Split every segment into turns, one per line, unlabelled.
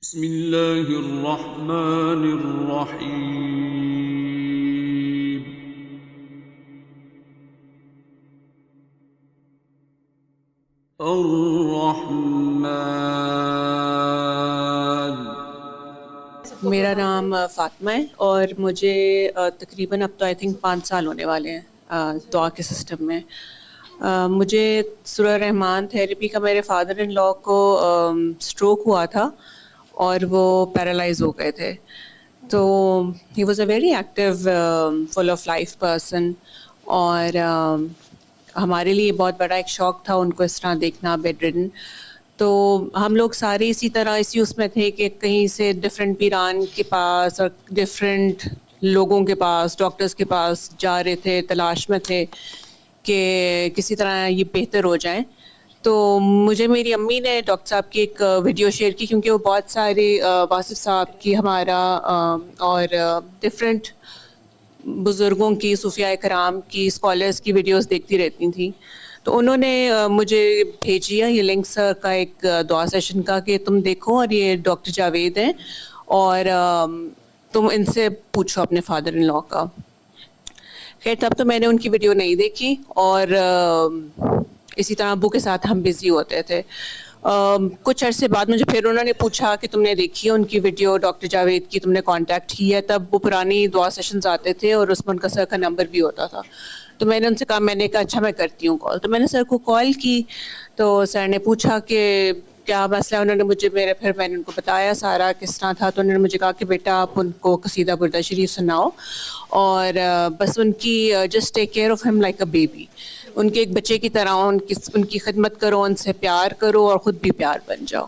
بسم اللہ الرحمن الرحیم الرحمن۔
میرا نام فاطمہ ہے اور مجھے تقریباً اب تو آئی تھنک 5 سال ہونے والے ہیں دعا کے سسٹم میں۔ مجھے سورہ رحمان تھیراپی کا میرے فادر ان لا کو اسٹروک ہوا تھا اور وہ پیرالائز ہو گئے تھے، تو he was a very active full of life person, اور ہمارے لیے بہت بڑا ایک شوق تھا ان کو اس طرح دیکھنا بیڈ ریڈن۔ تو ہم لوگ سارے اسی طرح اس میں تھے کہ کہیں سے ڈفرینٹ پیران کے پاس اور ڈفرینٹ لوگوں کے پاس، ڈاکٹرز کے پاس جا رہے تھے، تلاش میں تھے کہ کسی طرح یہ بہتر ہو جائیں۔ تو مجھے میری امی نے ڈاکٹر صاحب کی ایک ویڈیو شیئر کی، کیونکہ وہ بہت سارے واصف صاحب کی ہمارا اور ڈفرینٹ بزرگوں کی، صوفیاء کرام کی، اسکالرس کی ویڈیوز دیکھتی رہتی تھیں۔ تو انہوں نے مجھے بھیجی ہے یہ لنک سر کا ایک دعا سیشن کا کہ تم دیکھو، اور یہ ڈاکٹر جاوید ہیں اور تم ان سے پوچھو اپنے فادر ان لا کا۔ خیر تب تو میں نے ان کی ویڈیو نہیں دیکھی، اور اسی طرح ابو کے ساتھ ہم بزی ہوتے تھے۔ کچھ عرصے بعد مجھے پھر انہوں نے پوچھا کہ تم نے دیکھی ہے ان کی ویڈیو ڈاکٹر جاوید کی، تم نے کانٹیکٹ کی ہے؟ تب وہ پرانی دعا سیشنز آتے تھے اور اس میں ان کا سر کا نمبر بھی ہوتا تھا۔ تو میں نے ان سے کہا، میں نے کہا اچھا میں کرتی ہوں کال۔ تو میں نے سر کو کال کی، تو سر نے پوچھا کہ کیا مسئلہ ہے۔ انہوں نے مجھے میں نے ان کو بتایا سارا کس طرح تھا۔ تو انہوں نے مجھے کہا کہ بیٹا آپ ان کو قصیدہ بردہ شریف سناؤ، اور بس ان کی جسٹ ٹیک کیئر آف ہم لائک اے بیبی، ان کے ایک بچے کی طرح ان کی خدمت کرو، ان سے پیار کرو اور خود بھی پیار بن جاؤ۔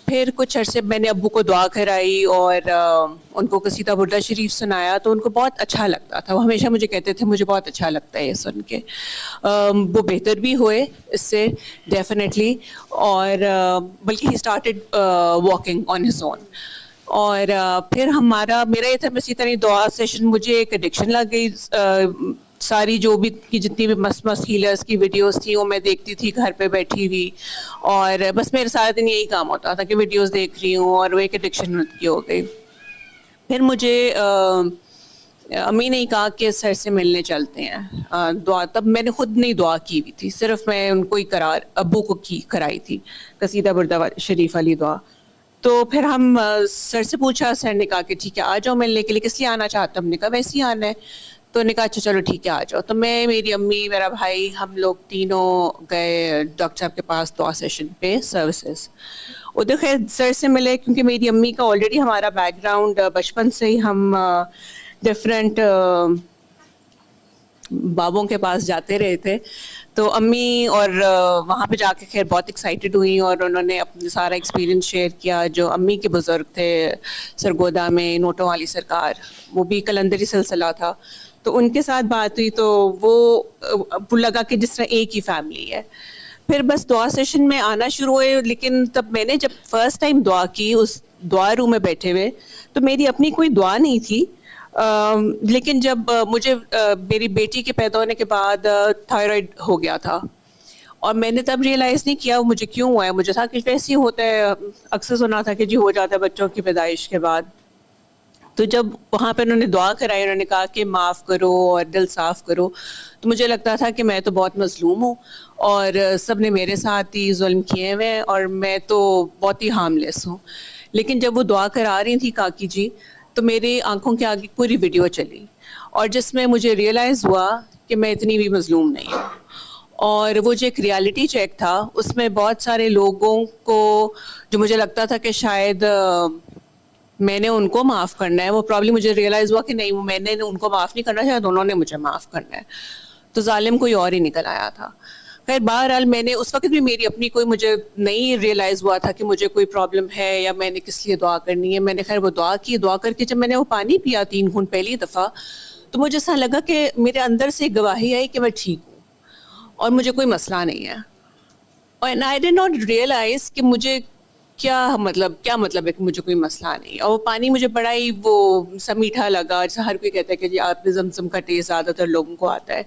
پھر کچھ عرصے میں نے ابو کو دعا کرائی اور ان کو قصیدہ بردہ شریف سنایا، تو ان کو بہت اچھا لگتا تھا۔ وہ ہمیشہ مجھے کہتے تھے مجھے بہت اچھا لگتا ہے یہ سن کے۔ وہ بہتر بھی ہوئے اس سے ڈیفینیٹلی، اور بلکہ he started walking on his own. اور پھر میرا یہ تھا اسی طرح دعا سیشن، مجھے ایک ایڈکشن لگ گئی۔ ساری جو بھی جتنی بھی مس ہیلرز کی ویڈیوز تھیں وہ میں دیکھتی تھی گھر پہ بیٹھی ہوئی، اور بس میرے سارے دن یہی کام ہوتا تھا کہ ویڈیوز دیکھ رہی ہوں، اور وہ ایک ایڈکشن کی ہو گئی۔ پھر مجھے امی نے کہا کہ سر سے ملنے چلتے ہیں دعا۔ تب میں نے خود نہیں دعا کی ہوئی تھی، صرف میں ان کو ہی ابو کو کرائی تھی قصیدہ بردہ شریف والی دعا۔ تو پھر ہم سر سے پوچھا، سر نے کہا کہ ٹھیک ہے آ جاؤ ملنے کے لیے، کس لیے آنا چاہتا ہم نے کہا ویسے ہی آنا ہے۔ تو نے کہا اچھا چلو ٹھیک ہے آ جاؤ۔ تو میں، میری امی، میرا بھائی، ہم لوگ تینوں گئے ڈاکٹر صاحب کے پاس دعا سیشن پہ سروسز۔ ادھر خیر سر سے ملے، کیونکہ میری امی کا آلریڈی ہمارا بیک گراؤنڈ بچپن سے ہی ہم ڈفرینٹ بابوں کے پاس جاتے رہے تھے، تو امی اور وہاں پہ جا کے خیر بہت ایکسائٹیڈ ہوئی، اور انہوں نے اپنا سارا ایکسپیرینس شیئر کیا۔ جو امی کے بزرگ تھے سرگودا میں نوٹوں والی سرکار، وہ بھی کلندری سلسلہ تھا، تو ان کے ساتھ بات ہوئی، تو وہ لگا کہ جس طرح ایک ہی فیملی ہے۔ پھر بس دعا سیشن میں آنا شروع ہوئے، لیکن تب میں نے جب فرسٹ ٹائم دعا کی اس دعا روم میں بیٹھے ہوئے، تو میری اپنی کوئی دعا نہیں تھی، لیکن جب مجھے میری بیٹی کے پیدا ہونے کے بعد تھائرائڈ ہو گیا تھا، اور میں نے تب ریئلائز نہیں کیا مجھے کیوں ہوا ہے۔ مجھے تھا کہ ویسے ہی ہوتا ہے، اکثر سنا تھا کہ جی ہو جاتا ہے بچوں کی پیدائش کے بعد۔ تو جب وہاں پہ انہوں نے دعا کرائی، انہوں نے کہا کہ معاف کرو اور دل صاف کرو، تو مجھے لگتا تھا کہ میں تو بہت مظلوم ہوں اور سب نے میرے ساتھ ہی ظلم کیے ہوئے ہیں، اور میں تو بہت ہی ہارملیس ہوں۔ لیکن جب وہ دعا کرا رہی تھی کاکی جی، تو میری آنکھوں کے آگے پوری ویڈیو چلی، اور جس میں مجھے ریئلائز ہوا کہ میں اتنی بھی مظلوم نہیں ہوں۔ اور وہ جو ایک ریالٹی چیک تھا، اس میں بہت سارے لوگوں کو جو مجھے لگتا تھا کہ شاید میں نے ان کو معاف کرنا ہے، وہ پرابلی مجھے ریئلائز ہوا کہ نہیں، وہ میں نے ان کو معاف نہیں کرنا، شاید انہوں نے مجھے معاف کرنا ہے۔ تو ظالم کوئی اور ہی نکل آیا تھا۔ خیر بہرحال میں نے اس وقت بھی میری اپنی کوئی مجھے نہیں ریئلائز ہوا تھا کہ مجھے کوئی پرابلم ہے یا میں نے کس لیے دعا کرنی ہے۔ میں نے خیر وہ دعا کی، دعا کر کے جب میں نے وہ پانی پیا 3 گھونٹ پہلی دفعہ، تو مجھے ایسا لگا کہ میرے اندر سے گواہی آئی کہ میں ٹھیک ہوں اور مجھے کوئی مسئلہ نہیں ہے۔ And I did not realise کہ مجھے کیا مطلب ہے کہ مجھے کوئی مسئلہ نہیں۔ اور وہ پانی مجھے بڑا ہی وہ سا میٹھا لگا، جیسے ہر کوئی کہتا ہے کہ جی آپ نے زمزم کا ٹیسٹ زیادہ تر لوگوں کو آتا ہے۔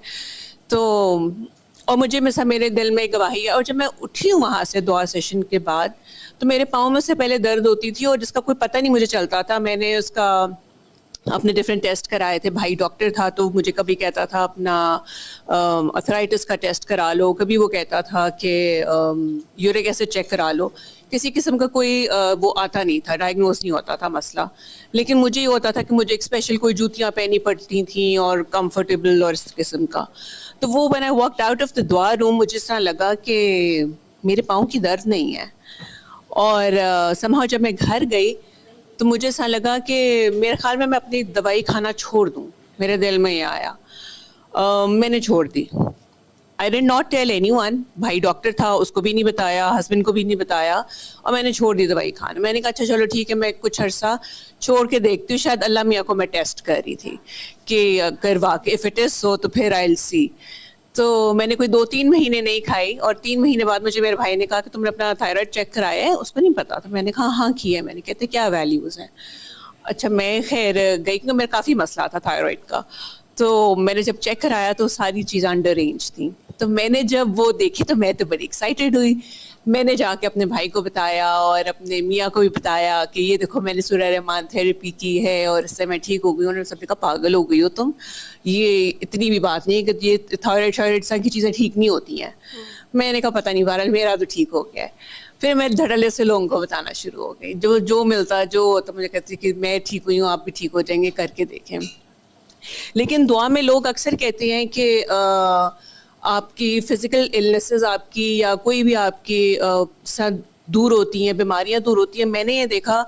تو اور مجھے مثلا میرے دل میں گواہی ہے. اور جب میں اٹھی ہوں وہاں سے دعا سیشن کے بعد تو میرے پاؤں میں سے پہلے درد ہوتی تھی اور جس کا کوئی پتہ نہیں مجھے چلتا تھا. میں نے اس کا اپنے ڈفرینٹ ٹیسٹ کرائے تھے. بھائی ڈاکٹر تھا تو مجھے کبھی کہتا تھا اپنا ارتھرائٹس کا ٹیسٹ کرا لو, کبھی وہ کہتا تھا کہ یورک ایسڈ چیک کرا لو. کسی قسم کا کوئی وہ آتا نہیں تھا, ڈائگنوز نہیں ہوتا تھا مسئلہ. لیکن مجھے یہ ہوتا تھا کہ مجھے ایک اسپیشل کوئی جوتیاں پہنی پڑتی تھیں اور کمفرٹیبل اور اس قسم کا. تو وہ when I walked out of the دعا روم مجھے اس طرح لگا کہ میرے پاؤں کی درد نہیں ہے. اور somehow جب میں گھر گئی تو مجھے ایسا لگا کہ میرے خیال میں اپنی دوائی کھانا چھوڑ دوں. میرے دل میں یہ آیا, میں نے چھوڑ دی. I did not tell anyone. بھائی ڈاکٹر تھا, اس کو بھی نہیں بتایا, ہسبینڈ کو بھی نہیں بتایا, اور میں نے چھوڑ دی دوائی کھانا. میں نے کہا اچھا چلو ٹھیک ہے, میں کچھ عرصہ چھوڑ کے دیکھتی ہوں, شاید اللہ میاں کو میں ٹیسٹ کر رہی تھی کہ اگر واقعی if it is so تو پھر I'll see. تو میں نے کوئی 2-3 مہینے نہیں کھائی, اور 3 مہینے بعد مجھے میرے بھائی نے کہا کہ تم نے اپنا تھائرائڈ چیک کرایا ہے. اس کو نہیں پتا تھا. میں نے کہا ہاں کیا ہے. میں نے کہتے کیا ویلیوز ہیں. اچھا میں خیر گئی کیونکہ میرا کافی مسئلہ تھا تھائرائڈ کا. تو میں نے جب چیک کرایا تو ساری چیزیں انڈر رینج تھیں. تو میں نے جب وہ دیکھی تو میں تو بڑی ایکسائٹیڈ ہوئی. میں نے جا کے اپنے بھائی کو بتایا اور اپنے میاں کو بھی بتایا کہ یہ دیکھو میں نے سورہ رحمان تھیراپی کی ہے اور اس سے میں ٹھیک ہو گئی ہوں. انہوں نے سب نے کہا پاگل ہو گئی ہو تم, یہ اتنی بھی بات نہیں ہے کہ یہ تھائرائڈ کی چیزیں ٹھیک نہیں ہوتی ہیں. میں نے کہا پتہ نہیں, بہرحال میرا تو ٹھیک ہو گیا ہے. پھر میں دھڑلے سے لوگوں کو بتانا شروع ہو گئی, جو ملتا جو ہوتا مجھے کہتی کہ میں ٹھیک ہوئی ہوں, آپ بھی ٹھیک ہو جائیں گے, کر کے دیکھیں. لیکن دعا میں لوگ اکثر کہتے ہیں کہ آپ کی فزیکل النیسز آپ کی یا کوئی بھی آپ کی دور ہوتی ہیں, بیماریاں دور ہوتی ہیں. میں نے یہ دیکھا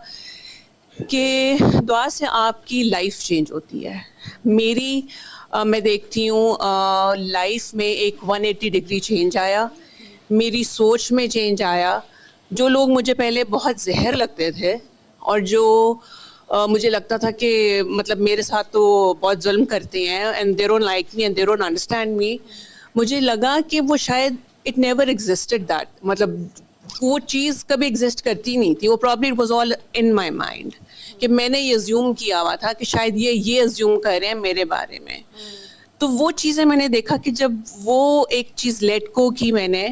کہ دعا سے آپ کی لائف چینج ہوتی ہے. میری میں دیکھتی ہوں لائف میں ایک 180 ڈگری چینج آیا. میری سوچ میں چینج آیا. جو لوگ مجھے پہلے بہت زہر لگتے تھے اور جو مجھے لگتا تھا کہ مطلب میرے ساتھ تو بہت ظلم کرتے ہیں and they don't like me and they don't understand me, مجھے لگا کہ وہ شاید اٹ نیور ایگزسٹڈ دیٹ, مطلب وہ چیز کبھی ایگزسٹ کرتی نہیں تھی. وہ probably it was all in my mind کہ میں نے یہ ازیوم کیا ہوا تھا کہ شاید یہ ازیوم کر رہے ہیں میرے بارے میں. تو وہ چیزیں میں نے دیکھا کہ جب وہ ایک چیز لیٹ کو کی میں نے,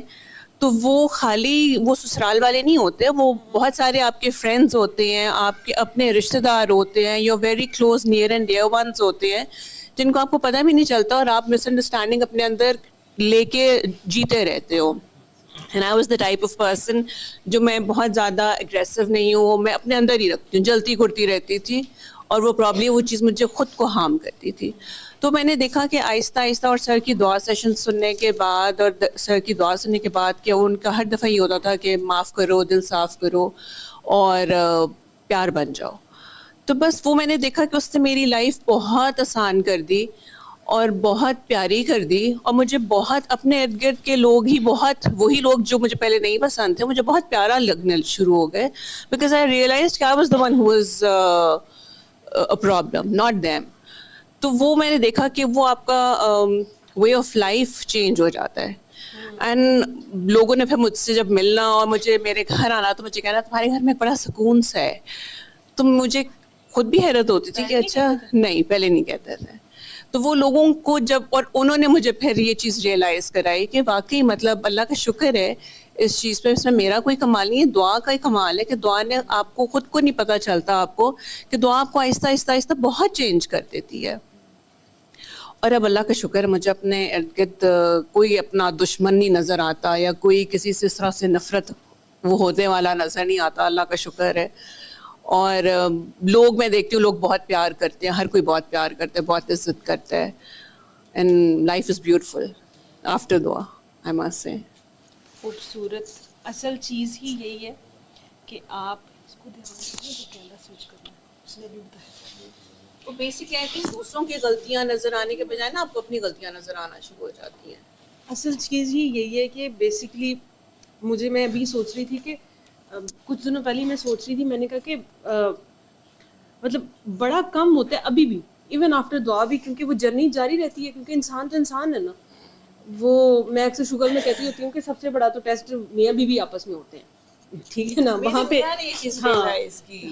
تو وہ خالی وہ سسرال والے نہیں ہوتے, وہ بہت سارے آپ کے فرینڈز ہوتے ہیں, آپ کے اپنے رشتہ دار ہوتے ہیں, your very close near and dear ones ہوتے ہیں جن کو آپ کو پتہ بھی نہیں چلتا اور آپ مس انڈرسٹینڈنگ اپنے اندر لے کے جیتے رہتے ہو. And I was the type of person جو میں بہت زیادہ اگریسو نہیں ہوں, میں اپنے اندر ہی رکھتی ہوں, جلتی کرتی رہتی تھی اور وہ پرابلی وہ چیز مجھے خود کو ہارم کرتی تھی. تو میں نے دیکھا کہ آہستہ آہستہ اور سر کی دعا سیشن سننے کے بعد اور سر کی دعا سننے کے بعد کہ ان کا ہر دفعہ یہ ہوتا تھا کہ معاف کرو, دل صاف کرو اور پیار بن جاؤ. تو بس وہ میں نے دیکھا کہ اس نے میری لائف بہت آسان کر دی اور بہت پیاری کر دی, اور مجھے بہت اپنے ارد گرد کے لوگ ہی بہت وہی لوگ جو مجھے پہلے نہیں پسند تھے مجھے بہت پیارا لگنے شروع ہو گئے, بیکاز آئی ریئلائزڈ کہ آئی was the one who was a problem, not them. تو وہ میں نے دیکھا کہ وہ آپ کا وے آف لائف چینج ہو جاتا ہے. اینڈ لوگوں نے پھر مجھ سے جب ملنا اور مجھے میرے گھر آنا تو مجھے کہنا تمہارے گھر میں بڑا سکون سا ہے. تو مجھے خود بھی حیرت ہوتی تھی کہ اچھا نہیں, پہلے نہیں کہتے تھے. تو وہ لوگوں کو جب, اور انہوں نے مجھے پھر یہ چیز ریئلائز کرائی کہ واقعی مطلب اللہ کا شکر ہے اس چیز پہ, اس میں میرا کوئی کمال نہیں ہے, دعا کا ہی کمال ہے کہ دعا نے آپ کو خود کو نہیں پتہ چلتا آپ کو کہ دعا آپ کو آہستہ آہستہ آہستہ بہت چینج کر دیتی ہے. اور اب اللہ کا شکر ہے مجھے اپنے ارد گرد کوئی اپنا دشمن نہیں نظر آتا یا کوئی کسی سے اس طرح سے نفرت وہ ہونے والا نظر نہیں آتا, اللہ کا شکر ہے. اور لوگ میں دیکھتی ہوں لوگ بہت پیار کرتے ہیں, ہر کوئی بہت پیار کرتا ہے, بہت عزت کرتا ہے. And life is beautiful after دعا, آئی مسٹ سے.
خوبصورت. اصل چیز ہی یہی ہے کہ آپ اس کو کیمرہ سوئچ کرنا, اس نے بھی بتایا.
تو بیسکلی آئی تھنک دوسروں کی غلطیاں نظر آنے کے بجائے نا آپ کو اپنی غلطیاں نظر آنا شروع ہو جاتی ہیں.
اصل چیز ہی یہی ہے کہ بیسکلی میں ابھی سوچ رہی تھی کہ کچھ دنوں پہلے میں سوچ رہی تھی, میں نے کہا کہ مطلب بڑا کم ہوتا ہے ابھی بھی, ایون آفٹر دعا بھی, کیونکہ وہ جرنی جاری رہتی ہے, کیونکہ انسان تو انسان ہے نا. وہ میں اکثر شوگر میں کہتی ہوتی ہوں کہ سب سے بڑا تو ٹیسٹ میاں بیوی آپس میں ہوتے ہیں, ٹھیک ہے نا, وہاں پہ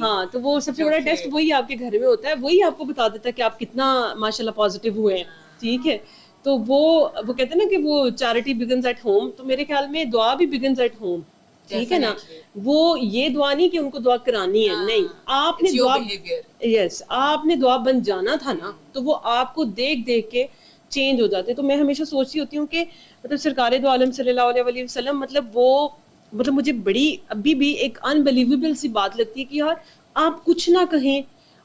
ہاں, تو وہ سب سے بڑا ٹیسٹ وہی آپ کے گھر میں ہوتا ہے, وہی آپ کو بتا دیتا ہے کہ آپ کتنا ماشاء اللہ پازیٹیو ہوئے ہیں, ٹھیک ہے. تو وہ کہتے ہیں نا کہ وہ چیریٹی بگنز ایٹ ہوم, تو میرے خیال میں دعا بھی بگنز ایٹ ہوم, ٹھیک ہے نا. وہ یہ دعا نہیں کہ ان کو دعا کرانی ہے, نہیں, آپ نے دعا, یس, آپ نے دعا بن جانا تھا نا, تو وہ آپ کو دیکھ دیکھ کے چینج ہو جاتے. تو میں ہمیشہ سوچتی ہوتی ہوں کہ مطلب سرکار دو عالم صلی اللہ علیہ وسلم, مطلب مجھے بڑی ابھی بھی ایک انبلیویبل سی بات لگتی ہے کہ یار آپ کچھ نہ کہیں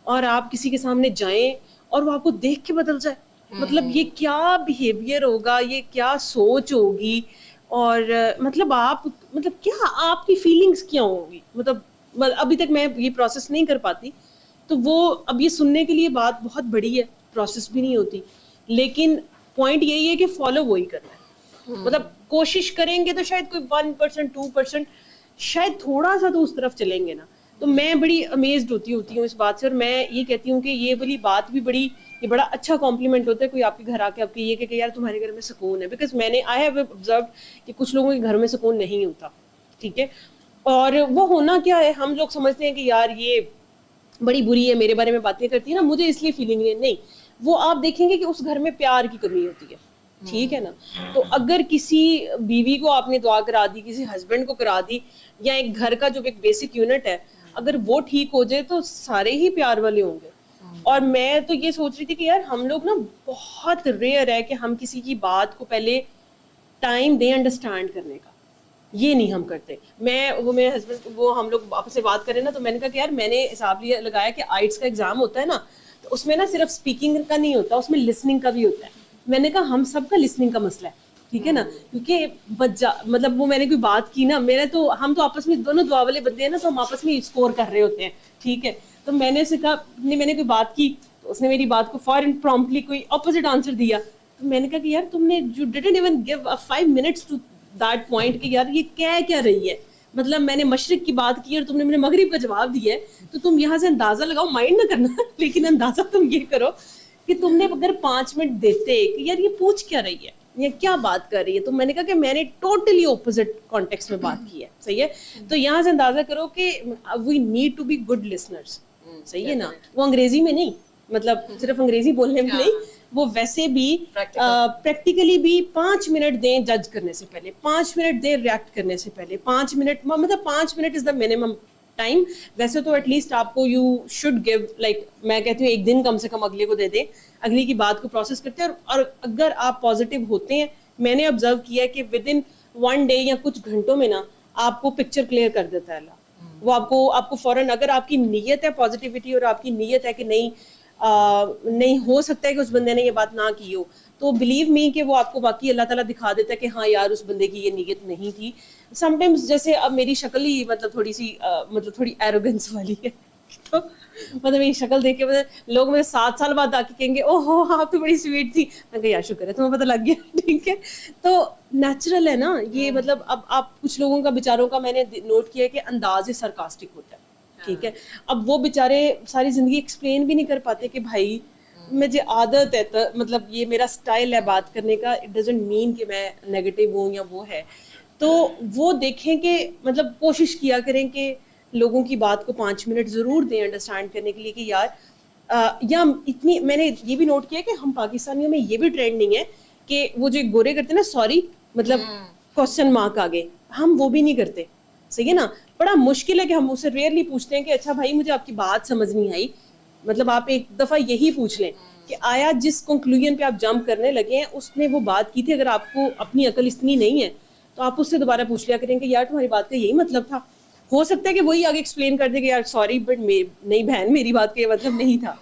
اور آپ کسی کے سامنے جائیں اور وہ آپ کو دیکھ کے بدل جائے. مطلب یہ کیا بیہیویئر ہوگا, یہ کیا سوچ ہوگی, اور مطلب کیا آپ کی فیلنگز کیا ہوں گی. مطلب ابھی تک میں یہ پروسیس نہیں کر پاتی. تو وہ اب یہ سننے کے لیے بات بہت بڑی ہے, پروسیس بھی نہیں ہوتی, لیکن پوائنٹ یہی ہے کہ فالو وہی کرنا ہے. مطلب کوشش کریں گے تو شاید کوئی 1% 2% شاید تھوڑا سا تو اس طرف چلیں گے نا. تو میں بڑی امیزڈ ہوتی ہوں اس بات سے, اور میں یہ کہتی ہوں کہ یہ والی بات بھی یہ بڑا اچھا کمپلیمنٹ ہوتا ہے کوئی آپ کے گھر آ کے آپ کے یہ کہ یار تمہارے گھر میں سکون ہے. بیکاز میں نے آئی ہیو آبزروڈ کہ کچھ لوگوں کے گھر میں سکون نہیں ہوتا, ٹھیک ہے, اور وہ ہونا کیا ہے, ہم لوگ سمجھتے ہیں کہ یار یہ بڑی بری ہے, میرے بارے میں باتیں کرتی ہے نا, مجھے اس لیے فیلنگ نہیں. وہ آپ دیکھیں گے کہ اس گھر میں پیار کی کمی ہوتی ہے, ٹھیک ہے نا. تو اگر کسی بیوی کو آپ نے دعا کرا دی, کسی ہسبینڈ کو کرا دی, یا ایک گھر کا جو ایک بیسک یونٹ ہے, اگر وہ ٹھیک ہو جائے تو سارے ہی پیار والے ہوں گے. اور میں تو یہ سوچ رہی تھی کہ یار ہم لوگ نا بہت ریئر ہے کہ ہم کسی کی بات کو پہلے ٹائم دیں انڈرسٹینڈ کرنے کا, یہ نہیں ہم کرتے. میرے ہسبینڈ ہم لوگ آپس سے بات کریں نا, تو میں نے کہا کہ یار میں نے حساب لگایا کہ آئٹس کا ایگزام ہوتا ہے نا, تو اس میں نا صرف اسپیکنگ کا نہیں ہوتا, اس میں لسننگ کا بھی ہوتا ہے. میں نے کہا ہم سب کا لسننگ کا مسئلہ ہے, ٹھیک ہے نا, کیونکہ مطلب وہ میں نے کوئی بات کی نا, ہم تو آپس میں دونوں دعا والے بندے ہیں نا, تو ہم آپس میں اسکور کر رہے ہوتے ہیں, ٹھیک ہے. تو میں نے اسے کہا, میں نے کوئی بات کی, تو اس نے میری بات کو فوراً پرومپٹلی کوئی اپوزٹ آنسر دیا. تو میں نے کہا کہ یار تم نے you didn't even give 5 minutes to that point کہ یار یہ کیا رہی ہے. مطلب میں نے مشرق کی بات کی اور تم نے مجھے مغرب کا جواب دیا ہے, تو تم یہاں سے اندازہ لگاؤ, مائنڈ نہ کرنا, لیکن اندازہ تم یہ کرو کہ تم نے اگر 5 منٹ دیتے کہ یار یہ پوچھ کیا رہی ہے, یہ کیا بات کر رہی ہے. تو میں نے کہا کہ میں نے ٹوٹلی اپوزٹ کانٹیکسٹ میں بات کی ہے, صحیح ہے. تو یہاں سے اندازہ کرو کہ we need to be good listeners, صحیح ہے نا. وہ انگریزی میں نہیں, مطلب صرف انگریزی بولنے میں نہیں, وہ ویسے بھی پریکٹیکلی بھی 5 منٹ دیں جج کرنے سے پہلے, 5 منٹ دیں ریئیکٹ کرنے سے پہلے, 5 منٹ مطلب 5 minute is the minimum time. ویسے تو ایٹ لیسٹ آپ کو یو شوڈ گیو, لائک میں کہتی ہوں 1 دن کم سے کم اگلے کو دے دیں, اگلی کی بات کو پروسیس کرتے ہیں. اور اگر آپ پازیٹیو ہوتے ہیں, میں نے آبزرو کیا ہے کہ ود ان 1 day یا کچھ گھنٹوں میں نا آپ کو پکچر کلیئر کر دیتا ہے اللہ. وہ آپ کو فوراً, اگر آپ کی نیت ہے پازیٹیوٹی اور آپ کی نیت ہے کہ نہیں ہو سکتا ہے کہ اس بندے نے یہ بات نہ کی ہو, تو بلیو می کہ وہ آپ کو باقی اللہ تعالیٰ دکھا دیتا ہے کہ ہاں یار اس بندے کی یہ نیت نہیں تھی. سم ٹائمز جیسے اب میری شکل ہی مطلب تھوڑی ایروگنس والی ہے, تو مطلب میری شکل دیکھ کے لوگ مجھے 7 سال بعد آ کے کہیں گے او ہو آپ تو بڑی سویٹ تھی. میں کہا یار شکر ہے تمہیں پتہ لگ گیا, ٹھیک ہے. تو نیچرل ہے نا یہ, مطلب اب آپ کچھ لوگوں کا بیچاروں کا میں نے نوٹ کیا کہ انداز ہی سرکاسٹک ہوتا ہے, ٹھیک ہے. اب وہ بیچارے ساری زندگی ایکسپلین بھی نہیں کر پاتے کہ بھائی مجھے عادت ہے, مطلب یہ میرا اسٹائل ہے بات کرنے کا, اٹ ڈزنٹ مین کہ میں نیگیٹو ہوں یا وہ ہے. تو وہ دیکھیں کہ مطلب کوشش کیا کریں کہ لوگوں کی بات کو 5 منٹ ضرور دیں انڈرسٹینڈ کرنے کے لیے کہ یار یا اتنی. میں نے یہ بھی نوٹ کیا کہ ہم پاکستانیوں میں یہ بھی ٹرینڈ نہیں ہے کہ وہ جو گورے کرتے ہیں نا سوری, مطلب کوشچن مارک آگے, ہم وہ بھی نہیں کرتے, صحیح ہے نا. بڑا مشکل ہے کہ ہم اسے ریئرلی پوچھتے ہیں کہ اچھا بھائی مجھے آپ کی بات سمجھ نہیں آئی. مطلب آپ ایک دفعہ یہی پوچھ لیں کہ آیا جس کنکلوژن پہ آپ جمپ کرنے لگے ہیں اس نے وہ بات کی تھی, اگر آپ کو اپنی عقل اتنی نہیں ہے تو آپ اس سے دوبارہ پوچھ لیا کریں کہ یار تمہاری بات کا یہی مطلب تھا. ہو سکتا ہے کہ وہی آگے ایکسپلین کر دے کہ یار سوری بٹ نہیں بہن میری بات کا یہ مطلب نہیں تھا.